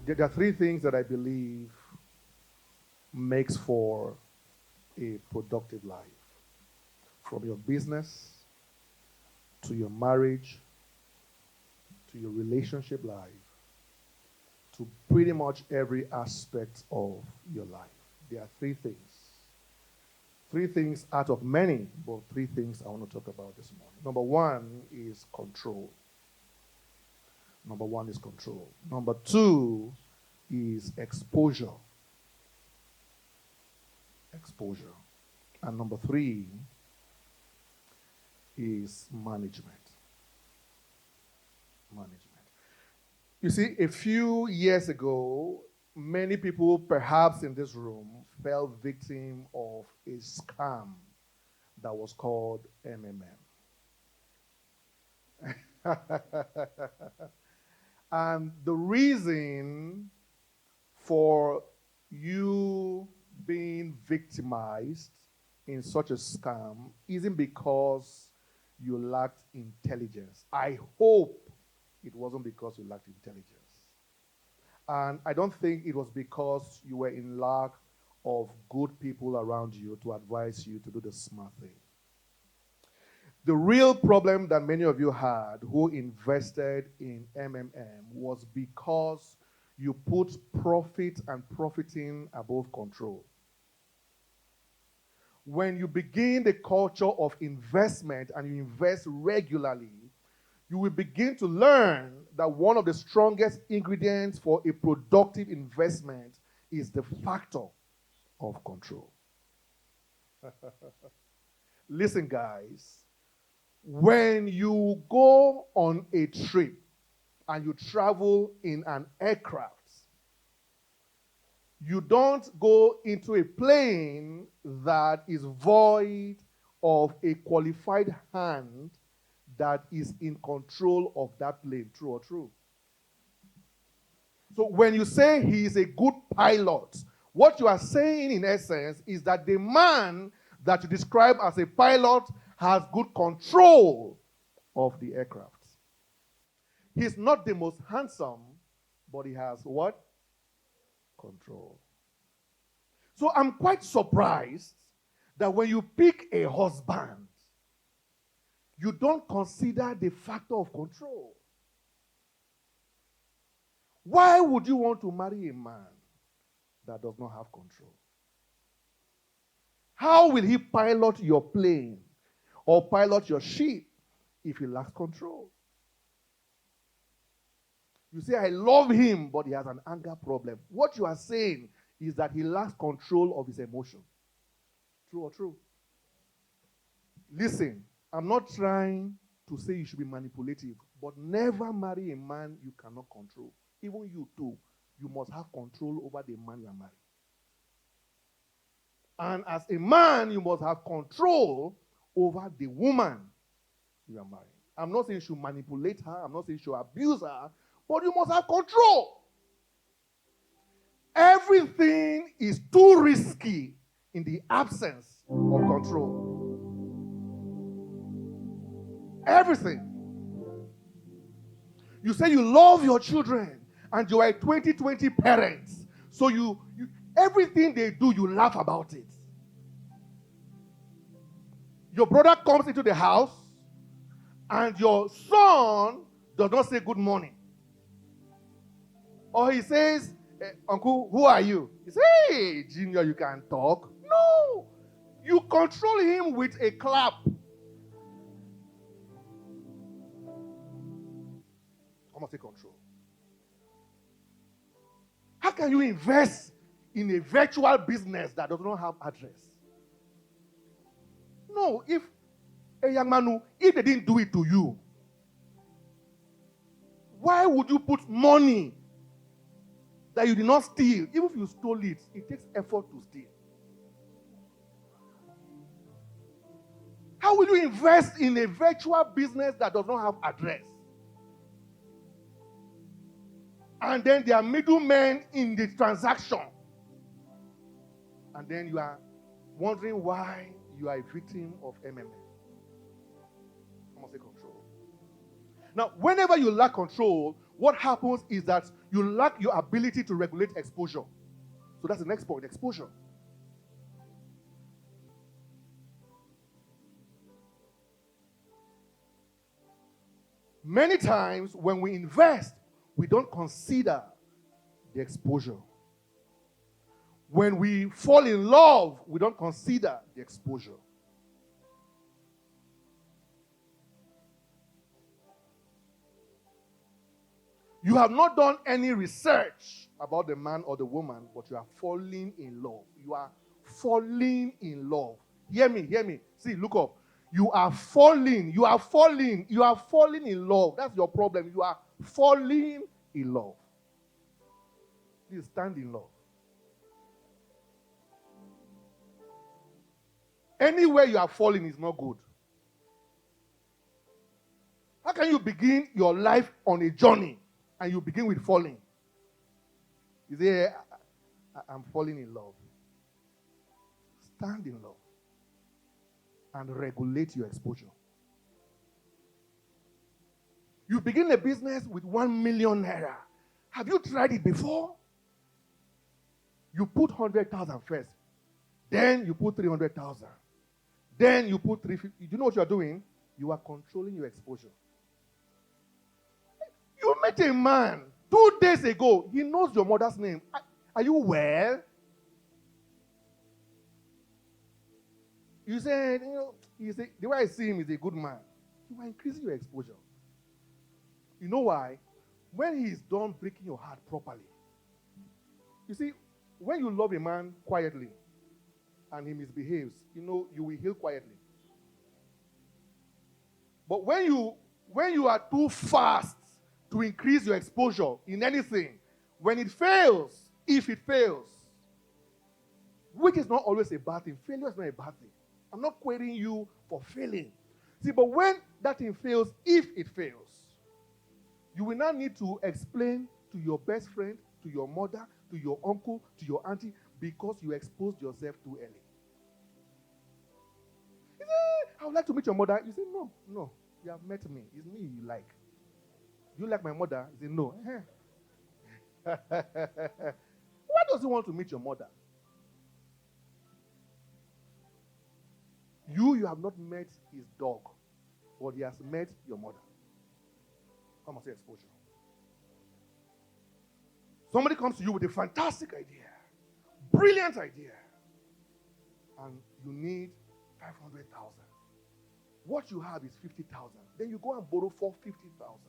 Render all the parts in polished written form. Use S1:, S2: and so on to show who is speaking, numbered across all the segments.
S1: There are three things that I believe makes for a productive life. From your business, to your marriage, to your relationship life, to pretty much every aspect of your life. There are three things. Three things out of many, but three things I want to talk about this morning. Number one is control. Number one is control. Number two is exposure. Exposure. And number three is management. Management. You see, a few years ago, many people, perhaps in this room, fell victim of a scam that was called MMM. And the reason for you being victimized in such a scam isn't because you lacked intelligence. I hope it wasn't because you lacked intelligence. And I don't think it was because you were in lack of good people around you to advise you to do the smart thing. The real problem that many of you had who invested in MMM was because you put profit and profiting above control. When you begin the culture of investment and you invest regularly, you will begin to learn that one of the strongest ingredients for a productive investment is the factor of control. Listen, guys, when you go on a trip and you travel in an aircraft, you don't go into a plane that is void of a qualified hand that is in control of that plane. True or true? So when you say he is a good pilot, what you are saying in essence is that the man that you describe as a pilot has good control of the aircraft. He's not the most handsome, but he has what? Control. So I'm quite surprised that when you pick a husband, you don't consider the factor of control. Why would you want to marry a man that does not have control? How will he pilot your plane or pilot your ship if he lacks control? You say, I love him, but he has an anger problem. What you are saying is that he lacks control of his emotion. True or true? Listen, I'm not trying to say you should be manipulative, but never marry a man you cannot control. Even you too, you must have control over the man you are marrying. And as a man, you must have control over the woman you are marrying. I'm not saying you should manipulate her, I'm not saying you should abuse her, but you must have control. Everything is too risky in the absence of control. Everything. You say you love your children and you are a 2020 parent. So you everything they do, you laugh about it. Your brother comes into the house and your son does not say good morning. Or he says, Uncle, who are you? He says, hey, Junior, you can talk. No. You control him with a clap. I must say control. How can you invest in a virtual business that does not have address? No, if a young man, if they didn't do it to you, why would you put money that you did not steal? Even if you stole it, it takes effort to steal. How will you invest in a virtual business that does not have address? And then there are middlemen in the transaction. And then you are wondering why you are a victim of MMM. I must say control. Now, whenever you lack control, what happens is that you lack your ability to regulate exposure. So that's the next point, exposure. Many times when we invest, we don't consider the exposure. When we fall in love, we don't consider the exposure. You have not done any research about the man or the woman, but you are falling in love. You are falling in love. Hear me, hear me. See, look up. You are falling in love. That's your problem. You are falling in love. Please stand in love. Anywhere you are falling is not good. How can you begin your life on a journey and you begin with falling? You say, I'm falling in love. Stand in love and regulate your exposure. You begin a business with 1 million naira. Have you tried it before? You put 100,000 first. Then you put 300,000. Then you put 350. You know what you are doing? You are controlling your exposure. You met a man 2 days ago. He knows your mother's name. Are you well? You said, the way I see him is a good man. You are increasing your exposure. You know why? When he is done breaking your heart properly. You see, when you love a man quietly and he misbehaves, you will heal quietly. But when you are too fast to increase your exposure in anything, when it fails, if it fails, which is not always a bad thing, failure is not a bad thing. I'm not querying you for failing. See, but when that thing fails, if it fails, you will now need to explain to your best friend, to your mother, to your uncle, to your auntie, because you exposed yourself too early. You say, I would like to meet your mother. You say, no, you have met me. It's me you like. You like my mother? You say, no. Why does he want to meet your mother? You have not met his dog, but he has met your mother. How much exposure? Somebody comes to you with a fantastic idea, brilliant idea, and you need 500,000. What you have is 50,000. Then you go and borrow 450,000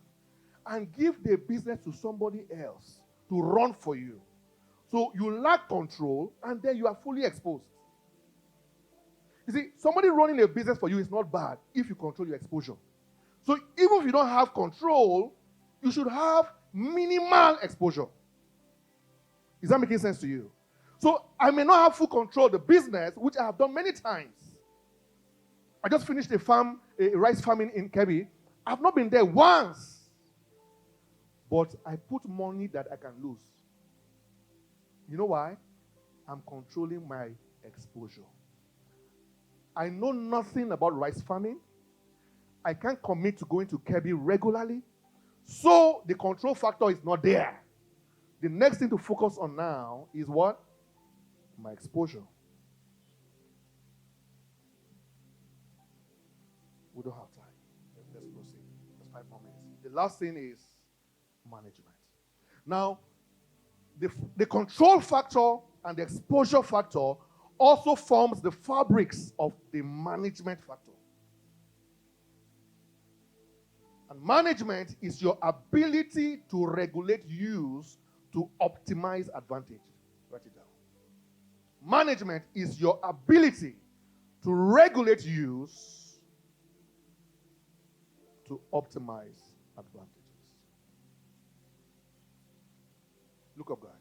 S1: and give the business to somebody else to run for you. So you lack control, and then you are fully exposed. You see, somebody running a business for you is not bad if you control your exposure. So even if you don't have control, you should have minimal exposure. Is that making sense to you? So I may not have full control of the business, which I have done many times. I just finished a rice farming in Kebbi. I've not been there once. But I put money that I can lose. You know why? I'm controlling my exposure. I know nothing about rice farming. I can't commit to going to Kebbi regularly. So the control factor is not there. The next thing to focus on now is what? My exposure. We don't have time. Let's proceed. Just 5 more minutes. The last thing is management. Now, the control factor and the exposure factor also forms the fabrics of the management factor. And management is your ability to regulate use to optimize advantage. Write it down. Management is your ability to regulate use to optimize advantages. Look up, guys.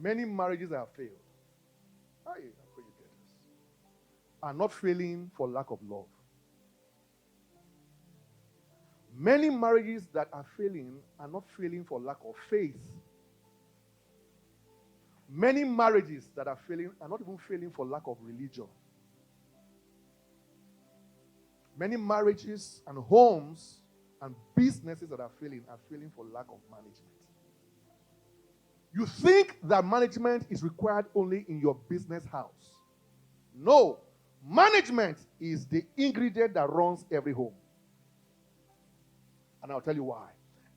S1: Many marriages have failed. I pray you get this. Are not failing for lack of love. Many marriages that are failing are not failing for lack of faith. Many marriages that are failing are not even failing for lack of religion. Many marriages and homes And businesses that are failing for lack of management. You think that management is required only in your business house. No. Management is the ingredient that runs every home. And I'll tell you why.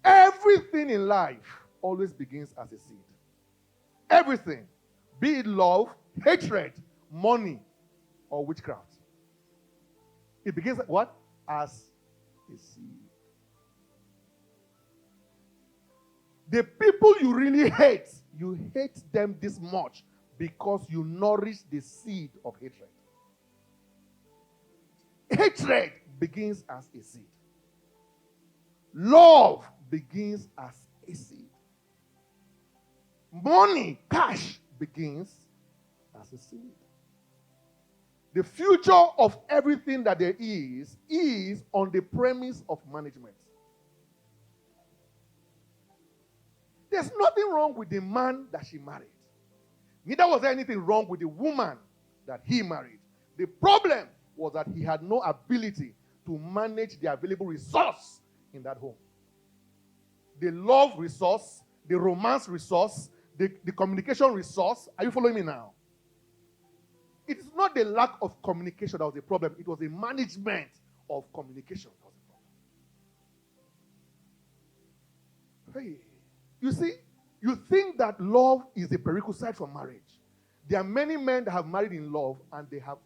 S1: Everything in life always begins as a seed. Everything. Be it love, hatred, money, or witchcraft. It begins what? As a seed. The people you really hate, you hate them this much because you nourish the seed of hatred. Hatred begins as a seed. Love begins as a seed. Money, cash, begins as a seed. The future of everything that there is on the premise of management. There's nothing wrong with the man that she married. Neither was there anything wrong with the woman that he married. The problem was that he had no ability to manage the available resource in that home. The love resource, the romance resource, the communication resource. Are you following me now? It is not the lack of communication that was the problem. It was the management of communication that was the problem. Hey, you see, you think that love is the prerequisite for marriage. There are many men that have married in love and they have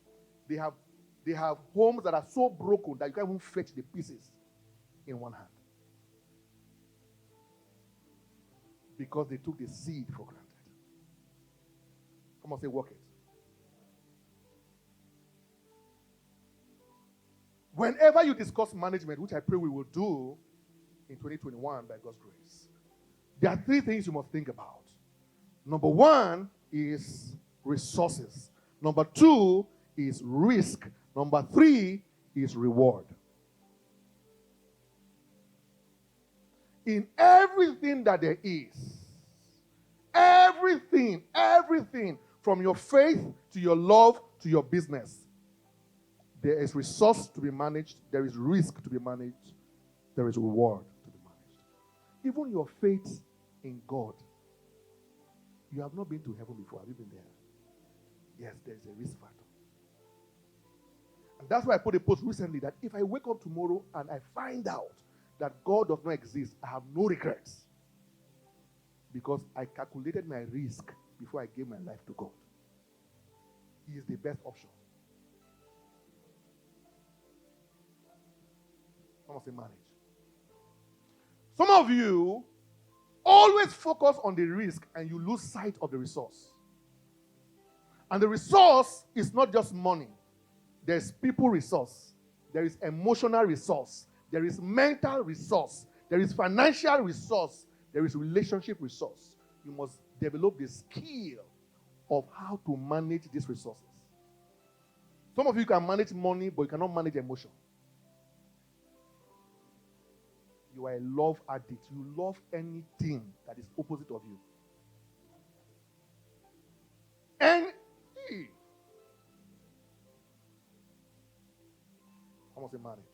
S1: homes that are so broken that you can't even fetch the pieces in one hand. Because they took the seed for granted. Come on, say, work it. Whenever you discuss management, which I pray we will do in 2021 by God's grace, there are three things you must think about. Number one is resources. Number two is risk. Number three is reward. In everything that there is, everything, from your faith to your love to your business, there is resource to be managed, there is risk to be managed, there is reward to be managed. Even your faith in God. You have not been to heaven before. Have you been there? Yes, there's a risk factor. And that's why I put a post recently that if I wake up tomorrow and I find out that God does not exist, I have no regrets. Because I calculated my risk before I gave my life to God. He is the best option. I must say manage. Some of you always focus on the risk and you lose sight of the resource. And the resource is not just money. There's people resource. There is emotional resource. There is mental resource. There is financial resource. There is relationship resource. You must develop the skill of how to manage these resources. Some of you can manage money, but you cannot manage emotion. You are a love addict. You love anything that is opposite of you. And I must say manage.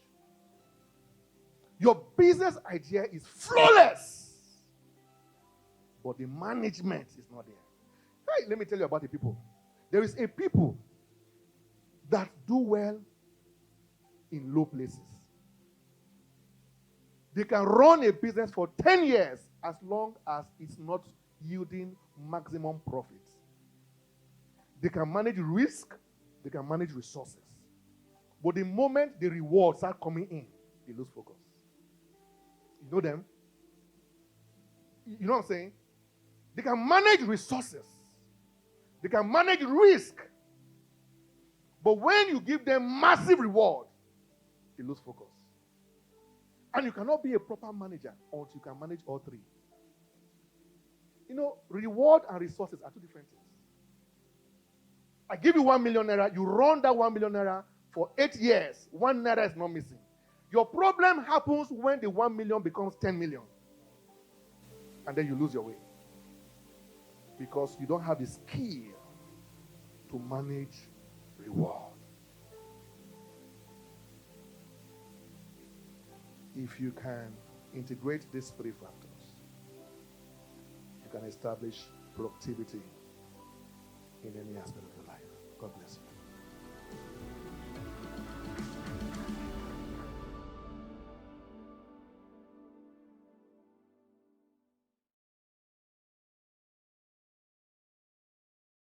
S1: Your business idea is flawless, but the management is not there. Hey, let me tell you about the people. There is a people that do well in low places. They can run a business for 10 years as long as it's not yielding maximum profits. They can manage risk. They can manage resources. But the moment the rewards are coming in, they lose focus. You know them? You know what I'm saying? They can manage resources. They can manage risk. But when you give them massive reward, they lose focus. And you cannot be a proper manager until you can manage all three. You know, reward and resources are two different things. I give you 1 million naira, you run that 1 million naira for 8 years, 1 naira is not missing. Your problem happens when the 1 million becomes 10 million. And then you lose your way. Because you don't have the skill to manage reward. If you can integrate these three factors, you can establish productivity in any aspect of your life. God bless you.